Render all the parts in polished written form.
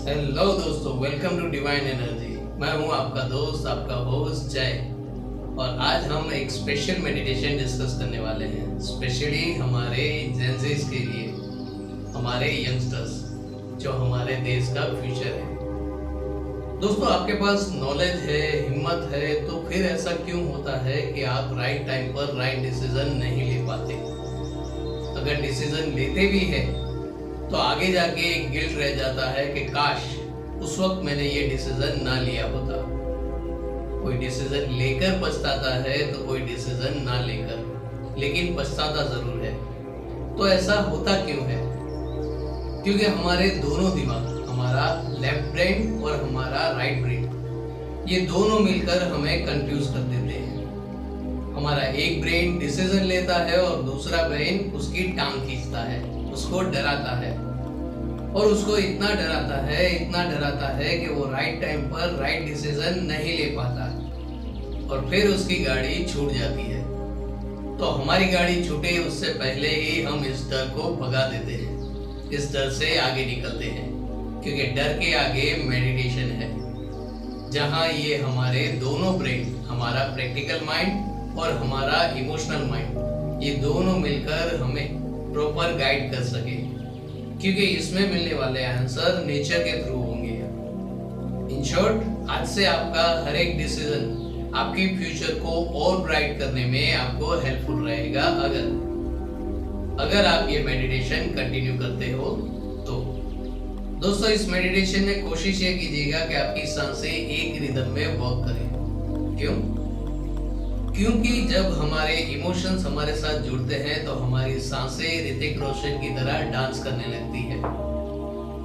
Hello दोस्तों, welcome to divine energy. मैं हूं आपका दोस्त, आपका होस्ट जय। और आज हम एक स्पेशल मेडिटेशन डिस्कस करने वाले हैं, स्पेशली हमारे जेंजीज के लिए, हमारे यंगस्टर्स जो हमारे देश का फ्यूचर है। दोस्तों, आपके पास नॉलेज है, हिम्मत है, तो फिर ऐसा क्यों होता है कि आप राइट टाइम पर राइट डिसीजन नहीं ले पाते? अगर डिसीजन लेते भी हैं तो आगे जाके एक गिल्ट रह जाता है कि काश उस वक्त मैंने ये डिसीजन ना लिया होता। कोई डिसीजन लेकर पछताता है तो कोई डिसीजन ना लेकर, लेकिन पछताता जरूर है। तो ऐसा होता क्यों है? क्योंकि हमारे दोनों दिमाग, हमारा लेफ्ट ब्रेन और हमारा राइट ब्रेन, ये दोनों मिलकर हमें कंफ्यूज कर देते हैं। हमारा एक ब्रेन डिसीजन लेता है और दूसरा ब्रेन उसकी टांग खींचता है, उसको डराता है, और उसको इतना डराता है कि वो राइट टाइम पर राइट डिसीजन नहीं ले पाता और फिर उसकी गाड़ी छूट जाती है। तो हमारी गाड़ी छूटे उससे पहले ही हम इस डर को भगा देते हैं, इस डर से आगे निकलते हैं, क्योंकि डर के आगे मेडिटेशन है, जहां ये हमारे दोनों ब्रेन, हमारा प्रैक्टिकल माइंड और हमारा इमोशनल माइंड, ये दोनों मिलकर हमें प्रॉपर गाइड कर सके, क्योंकि इसमें मिलने वाले आंसर नेचर के थ्रू होंगे। इन शॉर्ट, आज से आपका हर एक डिसीजन आपके फ्यूचर को और ब्राइट करने में आपको हेल्पफुल रहेगा, अगर आप ये मेडिटेशन कंटिन्यू करते हो तो। दोस्तों, इस मेडिटेशन में कोशिश ये कीजिएगा कि आपकी सांसें एक रिदम में वर्क करें। क्यों? क्योंकि जब हमारे इमोशंस हमारे साथ जुड़ते हैं तो हमारी सांसें ऋतिक रोशन की तरह डांस करने लगती है।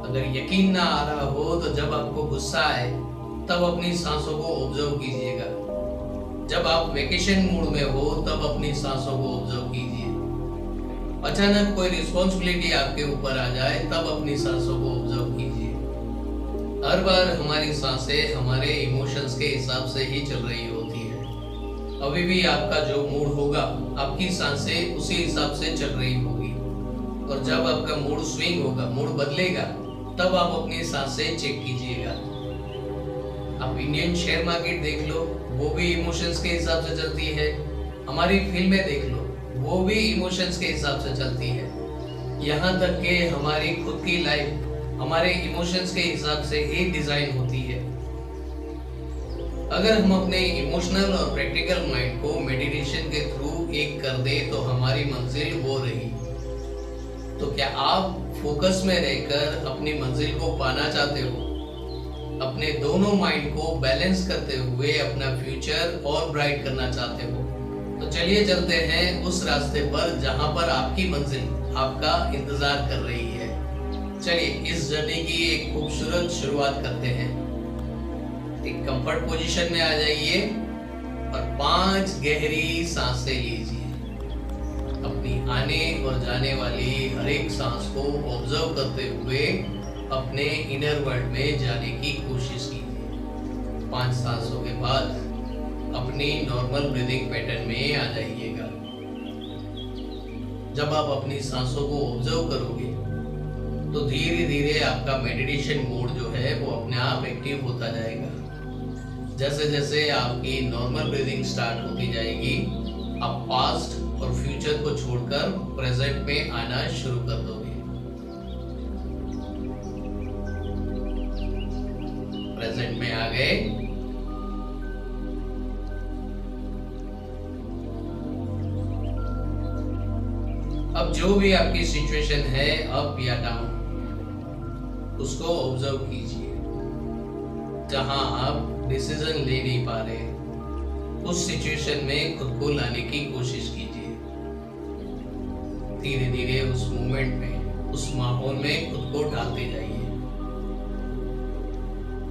अगर यकीन ना आ रहा हो तो जब आपको गुस्सा आए तब अपनी सांसों को ऑब्जर्व कीजिएगा। जब आप वेकेशन मूड में हो तब अपनी सांसों को ऑब्जर्व कीजिए। अचानक कोई रिस्पॉन्सिबिलिटी आपके ऊपर आ जाए तब अपनी सांसों को ऑब्जर्व कीजिए। हर बार हमारी सांसें हमारे इमोशंस के हिसाब से ही चल रही होती है। अभी भी आपका जो मूड होगा, आपकी सांसें उसी हिसाब से चल रही होगी, और जब आपका मूड स्विंग होगा, मूड बदलेगा, तब आप अपनी सांसें चेक कीजिएगा। आप इंडियन शेयर मार्केट देख लो, वो भी इमोशंस के हिसाब से चलती है। हमारी फिल्में देख लो, वो भी इमोशंस के हिसाब से चलती है। यहाँ तक कि हमारी खुद की लाइफ हमारे इमोशंस के हिसाब से ही डिजाइन होती है। अगर हम अपने इमोशनल और प्रैक्टिकल माइंड को मेडिटेशन के थ्रू एक कर दे तो हमारी मंजिल वो रही। तो क्या आप फोकस में रहकर अपनी मंजिल को पाना चाहते हो? अपने दोनों माइंड को बैलेंस करते हुए अपना फ्यूचर और ब्राइट करना चाहते हो? तो चलिए चलते हैं उस रास्ते पर जहां पर आपकी मंजिल आपका इंतजार कर रही है। चलिए इस जर्नी की एक खूबसूरत शुरुआत करते हैं। एक कंफर्ट पोजीशन में आ जाइए और 5 गहरी सांसें लीजिए। अपनी आने और जाने वाली हर एक सांस को ऑब्जर्व करते हुए अपने इनर वर्ल्ड में जाने की कोशिश कीजिए। 5 सांसों के बाद अपनी नॉर्मल ब्रीदिंग पैटर्न में आ जाइएगा। जब आप अपनी सांसों को ऑब्जर्व करोगे तो धीरे धीरे आपका मेडिटेशन मोड जो है वो अपने आप एक्टिव होता जाएगा। जैसे जैसे आपकी नॉर्मल ब्रीदिंग स्टार्ट होती जाएगी, आप पास्ट और फ्यूचर को छोड़कर प्रेजेंट में आना शुरू कर दोगे। प्रेजेंट में आ गए। अब जो भी आपकी सिचुएशन है, अप या डाउन, उसको ऑब्जर्व कीजिए। जहां आप डिसीजन ले नहीं पा रहे, उस सिचुएशन में खुद को लाने की कोशिश कीजिए। धीरे धीरे उस मोमेंट में, उस माहौल में खुद को डालते जाइए।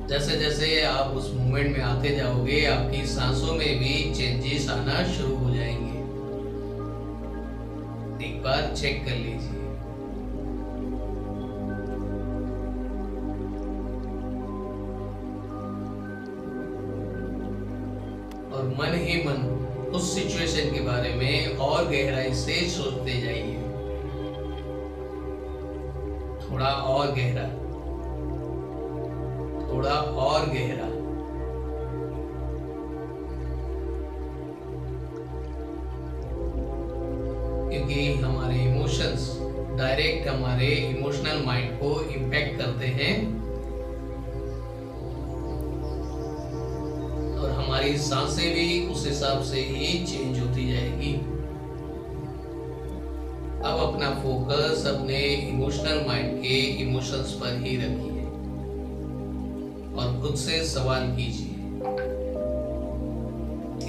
जैसे जैसे आप उस मोमेंट में आते जाओगे, आपकी सांसों में भी चेंजेस आना शुरू हो जाएंगे। एक बार चेक कर लीजिए। और मन ही मन उस सिचुएशन के बारे में और गहराई से सोचते जाइए, थोड़ा और गहरा। थोड़ा और गहरा। क्योंकि हमारे इमोशंस डायरेक्ट हमारे इमोशनल माइंड को इम्पैक्ट करते हैं और हमारी सांसें भी उस हिसाब से ही चेंज होती जाएगी। अब अपना फोकस अपने इमोशनल माइंड के इमोशंस पर ही रखिए और खुद से सवाल कीजिए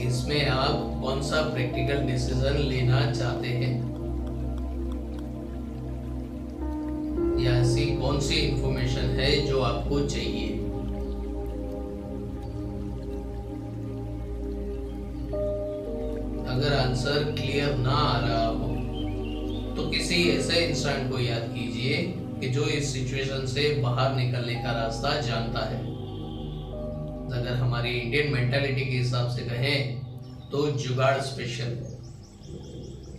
इसमें आप कौन सा प्रैक्टिकल डिसीजन लेना चाहते हैं या ऐसी कौन सी इंफॉर्मेशन है जो आपको चाहिए। अगर आंसर क्लियर ना आ रहा हो तो किसी ऐसे इंसान को याद कीजिए कि जो इस सिचुएशन से बाहर निकलने का रास्ता जानता है। अगर हमारी इंडियन मेंटालिटी के हिसाब से कहें तो जुगाड़ स्पेशल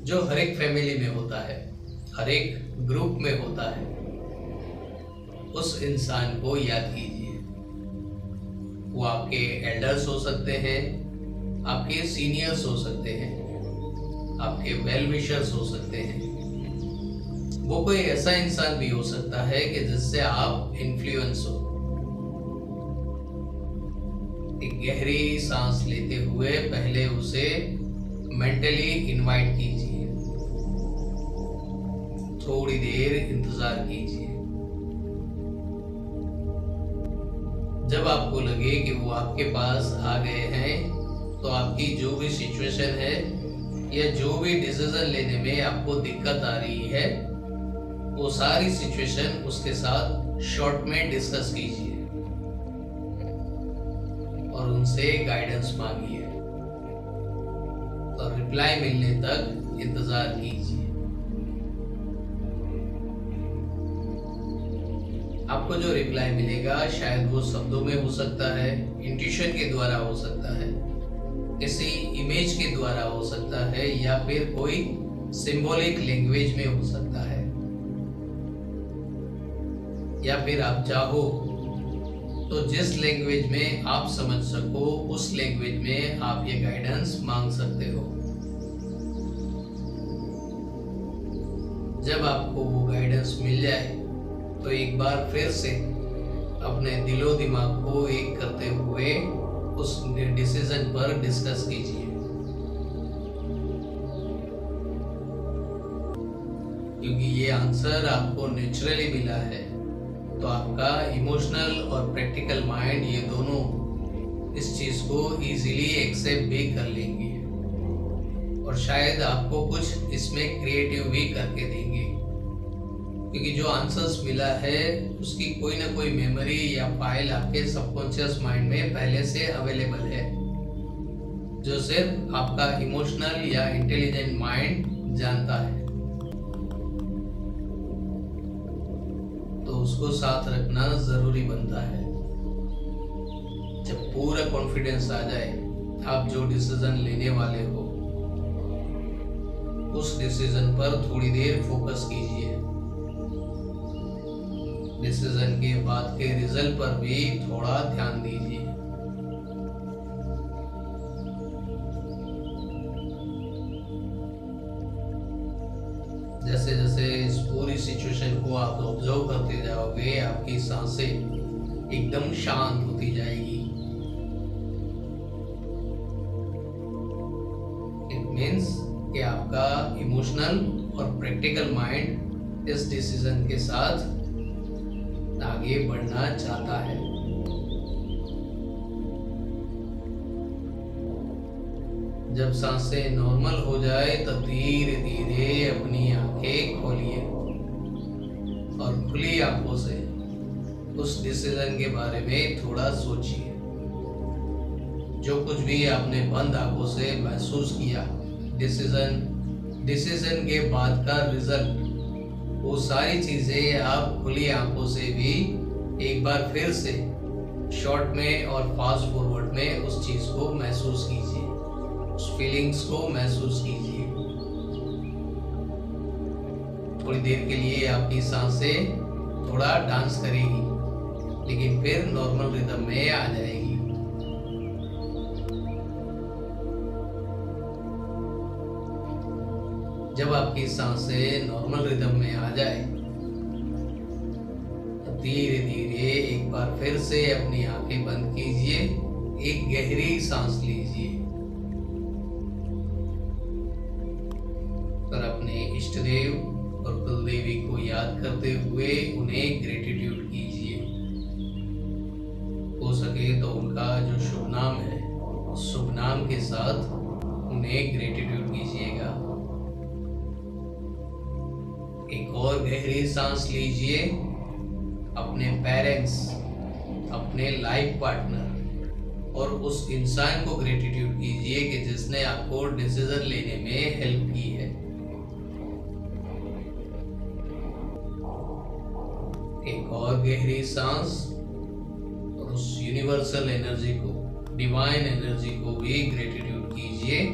जो हर एक फैमिली में होता है, हर एक ग्रुप में होता है, उस इंसान को याद कीजिए। वो आपके एल्डर्स हो सकते हैं, आपके सीनियर्स हो सकते हैं, आपके वेल विशर्स हो सकते हैं। वो कोई ऐसा इंसान भी हो सकता है कि जिससे आप इन्फ्लुएंस हो। एक गहरी सांस लेते हुए पहले उसे मेंटली इनवाइट कीजिए। थोड़ी देर इंतजार कीजिए। जब आपको लगे कि वो आपके पास आ गए हैं तो आपकी जो भी सिचुएशन है या जो भी डिसीजन लेने में आपको दिक्कत आ रही है वो सारी सिचुएशन उसके साथ शॉर्ट में डिस्कस कीजिए और उनसे गाइडेंस मांगिए और रिप्लाई मिलने तक इंतजार कीजिए। आपको जो रिप्लाई मिलेगा शायद वो शब्दों में हो सकता है, इंट्यूशन के द्वारा हो सकता है, किसी इमेज के द्वारा हो सकता है या फिर कोई सिंबॉलिक लैंग्वेज में हो सकता है या फिर आप चाहो तो जिस लैंग्वेज में आप समझ सको उस लैंग्वेज में आप ये गाइडेंस मांग सकते हो। जब आपको वो गाइडेंस मिल जाए तो एक बार फिर से अपने दिलो दिमाग को एक करते हुए उस डिसीजन पर डिस्कस कीजिए। क्योंकि ये आंसर आपको नेचुरली मिला है तो आपका इमोशनल और प्रैक्टिकल माइंड ये दोनों इस चीज को इजीली एक्सेप्ट भी कर लेंगे और शायद आपको कुछ इसमें क्रिएटिव भी करके देंगे। क्योंकि जो आंसर्स मिला है उसकी कोई ना कोई मेमोरी या फाइल आपके सबकॉन्शियस माइंड में पहले से अवेलेबल है जो सिर्फ आपका इमोशनल या इंटेलिजेंट माइंड जानता है। तो उसको साथ रखना जरूरी बनता है। जब पूरा कॉन्फिडेंस आ जाए आप जो डिसीजन लेने वाले हो उस डिसीजन पर थोड़ी देर फोकस कीजिए। डिसीजन के बाद के रिजल्ट पर भी थोड़ा ध्यान दीजिए। जैसे जैसे इस पूरी सिचुएशन को आप ऑब्जर्व करते जाओगे आपकी सांसें एकदम शांत होती जाएगी। इट मीन्स कि आपका इमोशनल और प्रैक्टिकल माइंड इस डिसीजन के साथ आगे बढ़ना चाहता है। जब सांसें नॉर्मल हो जाए तो धीरे धीरे अपनी आंखें खोलिए और खुली आंखों से उस डिसीजन के बारे में थोड़ा सोचिए। जो कुछ भी आपने बंद आंखों से महसूस किया डिसीजन के बाद का रिजल्ट, वो सारी चीजें आप खुली आंखों से भी एक बार फिर से शॉर्ट में और फास्ट फॉरवर्ड में उस चीज को महसूस कीजिए, उस फीलिंग्स को महसूस कीजिए। थोड़ी देर के लिए आपकी सांसें थोड़ा डांस करेगी लेकिन फिर नॉर्मल रिदम में आ जाएगी। जब आपकी सांसें नॉर्मल रिदम में आ जाए तो धीरे धीरे एक बार फिर से अपनी आंखें बंद कीजिए, एक गहरी सांस लीजिए और अपने इष्ट देव और कुलदेवी को याद करते हुए उन्हें ग्रेटिट्यूड कीजिए। हो सके तो उनका जो शुभ नाम है उस शुभ नाम के साथ उन्हें ग्रेटिट्यूड कीजिएगा। एक और गहरी सांस लीजिए। अपने पेरेंट्स, अपने लाइफ पार्टनर और उस इंसान को ग्रेटिट्यूड कीजिए कि जिसने आपको डिसीजन लेने में हेल्प की है। एक और गहरी सांस और उस यूनिवर्सल एनर्जी को, डिवाइन एनर्जी को भी ग्रेटिट्यूड कीजिए।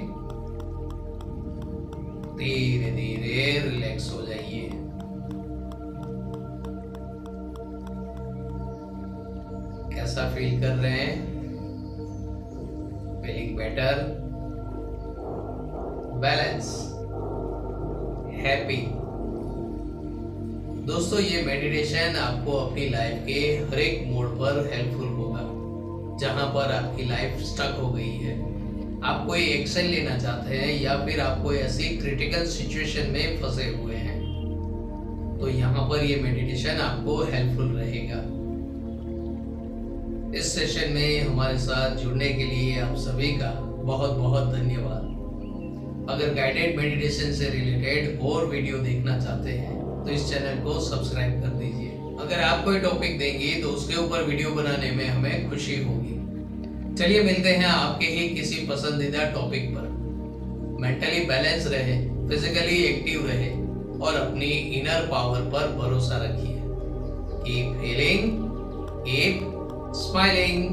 धीरे धीरे रिलैक्स हो जाइए। कैसा फील कर रहे हैं? Feeling better, balance, happy. दोस्तों, ये मेडिटेशन आपको अपनी लाइफ के हर एक मोड़ पर हेल्पफुल होगा। जहां पर आपकी लाइफ स्टक हो गई है, आप कोई एक्शन लेना चाहते हैं या फिर आप कोई ऐसी क्रिटिकल सिचुएशन में फंसे हुए हैं, तो यहाँ पर ये मेडिटेशन आपको हेल्पफुल रहेगा। इस सेशन में हमारे साथ जुड़ने के लिए आप सभी का बहुत बहुत धन्यवाद। अगर गाइडेड मेडिटेशन से रिलेटेड और वीडियो देखना चाहते हैं तो इस चैनल को सब्सक्राइब कर दीजिए। अगर आप कोई टॉपिक देंगे तो उसके ऊपर वीडियो बनाने में हमें खुशी होगी। चलिए मिलते हैं आपके ही किसी पसंदीदा टॉपिक पर। मेंटली बैलेंस रहे, फिजिकली एक्टिव रहे और अपनी इनर पावर पर भरोसा रखिए। Keep healing, keep smiling.